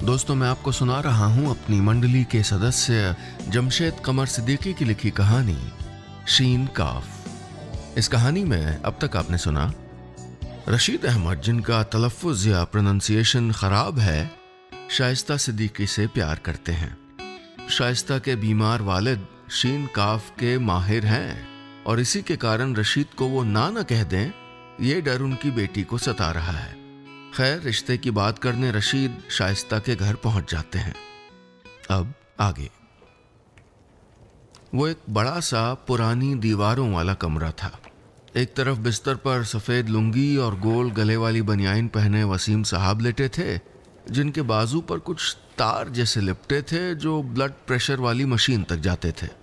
दोस्तों, मैं आपको सुना रहा हूं अपनी मंडली के सदस्य जमशेद कमर सिद्दीकी की लिखी कहानी शीन काफ। इस कहानी में अब तक आपने सुना रशीद अहमद, जिनका तलफ़्फ़ुज़ या प्रोनंसिएशन ख़राब है, शाइस्ता सिद्दीकी से प्यार करते हैं। शाइस्ता के बीमार वालिद शीन काफ के माहिर हैं और इसी के कारण रशीद को वो ना कह दें, ये डर उनकी बेटी को सता रहा है। खैर, रिश्ते की बात करने रशीद शाइस्ता के घर पहुंच जाते हैं। अब आगे। वो एक बड़ा सा पुरानी दीवारों वाला कमरा था। एक तरफ बिस्तर पर सफ़ेद लुंगी और गोल गले वाली बनियाइन पहने वसीम साहब लेटे थे, जिनके बाजू पर कुछ तार जैसे लिपटे थे जो ब्लड प्रेशर वाली मशीन तक जाते थे।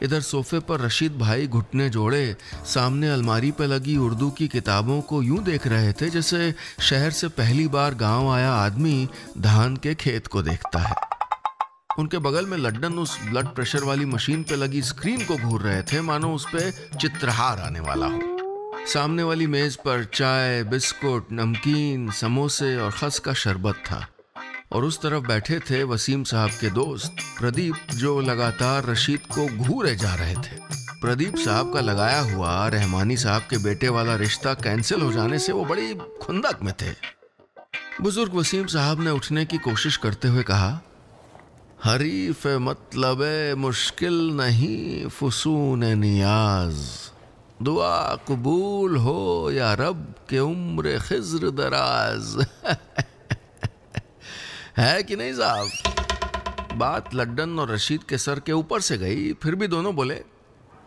इधर सोफे पर रशीद भाई घुटने जोड़े सामने अलमारी पर लगी उर्दू की किताबों को यूं देख रहे थे जैसे शहर से पहली बार गांव आया आदमी धान के खेत को देखता है। उनके बगल में लड्डन उस ब्लड प्रेशर वाली मशीन पे लगी स्क्रीन को घूर रहे थे, मानो उस पे चित्रहार आने वाला हो। सामने वाली मेज पर चाय, बिस्कुट, नमकीन, समोसे और खस का शरबत था और उस तरफ बैठे थे वसीम साहब के दोस्त प्रदीप, जो लगातार रशीद को घूरे जा रहे थे। प्रदीप साहब का लगाया हुआ रहमानी साहब के बेटे वाला रिश्ता कैंसिल हो जाने से वो बड़ी खुंदक में थे। बुजुर्ग वसीम साहब ने उठने की कोशिश करते हुए कहा, हरीफ मतलब मुश्किल नहीं फुसून नियाज, दुआ कबूल हो या रब के उम्र खिज्र दराज। है कि नहीं साहब? बात लड्डन और रशीद के सर के ऊपर से गई, फिर भी दोनों बोले,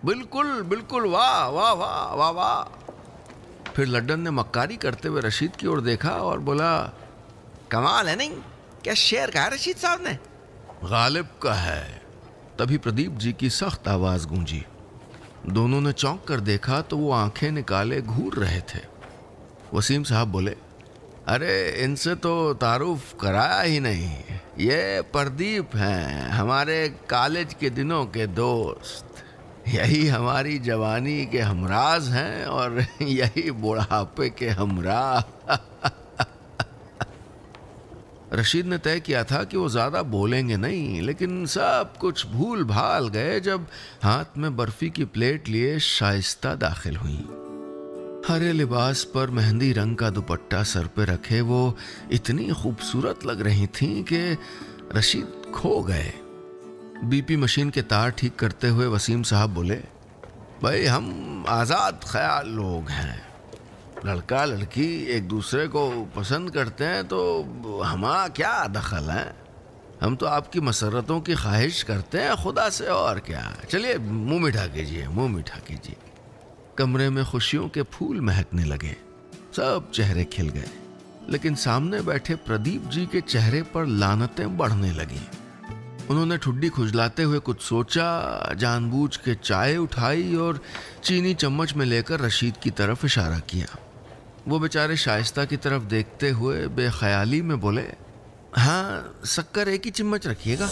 बिल्कुल बिल्कुल, वाह वाह वाह वाह वाह। फिर लड्डन ने मक्कारी करते हुए रशीद की ओर देखा और बोला, कमाल है नहीं? क्या शेर कहा रशीद साहब ने? गालिब का है। तभी प्रदीप जी की सख्त आवाज गूंजी। दोनों ने चौंक कर देखा तो वो आंखें निकाले घूर रहे थे। वसीम साहब बोले, अरे इनसे तो तारुफ कराया ही नहीं, ये प्रदीप हैं, हमारे कॉलेज के दिनों के दोस्त। यही हमारी जवानी के हमराज हैं और यही बुढ़ापे के हमराह। रशीद ने तय किया था कि वो ज़्यादा बोलेंगे नहीं, लेकिन सब कुछ भूल भाल गए जब हाथ में बर्फी की प्लेट लिए शाइस्ता दाखिल हुई। हरे लिबास पर मेहंदी रंग का दुपट्टा सर पे रखे वो इतनी खूबसूरत लग रही थीं कि रशीद खो गए। बीपी मशीन के तार ठीक करते हुए वसीम साहब बोले, भाई हम आज़ाद ख्याल लोग हैं, लड़का लड़की एक दूसरे को पसंद करते हैं तो हमारा क्या दखल है? हम तो आपकी मसरतों की ख्वाहिश करते हैं खुदा से, और क्या। चलिए मुंह मीठा कीजिए, मुंह मीठा कीजिए। कमरे में खुशियों के फूल महकने लगे, सब चेहरे खिल गए, लेकिन सामने बैठे प्रदीप जी के चेहरे पर लानतें बढ़ने लगी। उन्होंने ठुड्डी खुजलाते हुए कुछ सोचा, जानबूझ के चाय उठाई और चीनी चम्मच में लेकर रशीद की तरफ इशारा किया। वो बेचारे शाइस्ता की तरफ देखते हुए बेख्याली में बोले, हाँ शक्कर एक ही चम्मच रखिएगा।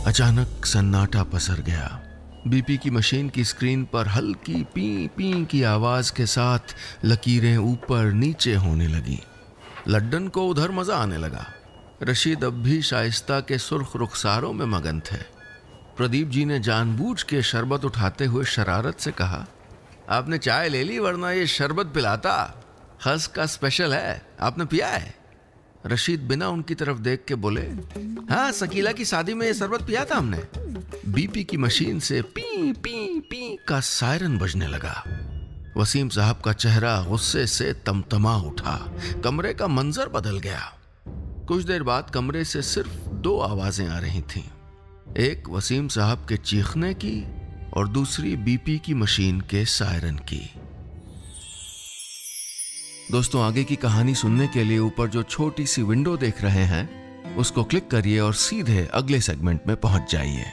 अचानक सन्नाटा पसर गया। बीपी की मशीन की स्क्रीन पर हल्की पी पी की आवाज के साथ लकीरें ऊपर नीचे होने लगी। लड्डन को उधर मजा आने लगा। रशीद अब भी शाइस्ता के सुर्ख रुखसारों में मगन थे। प्रदीप जी ने जानबूझ के शरबत उठाते हुए शरारत से कहा, आपने चाय ले ली, वरना ये शरबत पिलाता, खस का स्पेशल है, आपने पिया है? रशीद बिना उनकी तरफ देख के बोले, हाँ शकीला की शादी में ये शरबत पिया था हमने। बीपी की मशीन से पी पी पी का सायरन बजने लगा। वसीम साहब का चेहरा गुस्से से तमतमा उठा। कमरे का मंजर बदल गया। कुछ देर बाद कमरे से सिर्फ दो आवाजें आ रही थीं, एक वसीम साहब के चीखने की और दूसरी बीपी की मशीन के सायरन की। दोस्तों, आगे की कहानी सुनने के लिए ऊपर जो छोटी सी विंडो देख रहे हैं उसको क्लिक करिए और सीधे अगले सेगमेंट में पहुंच जाइए।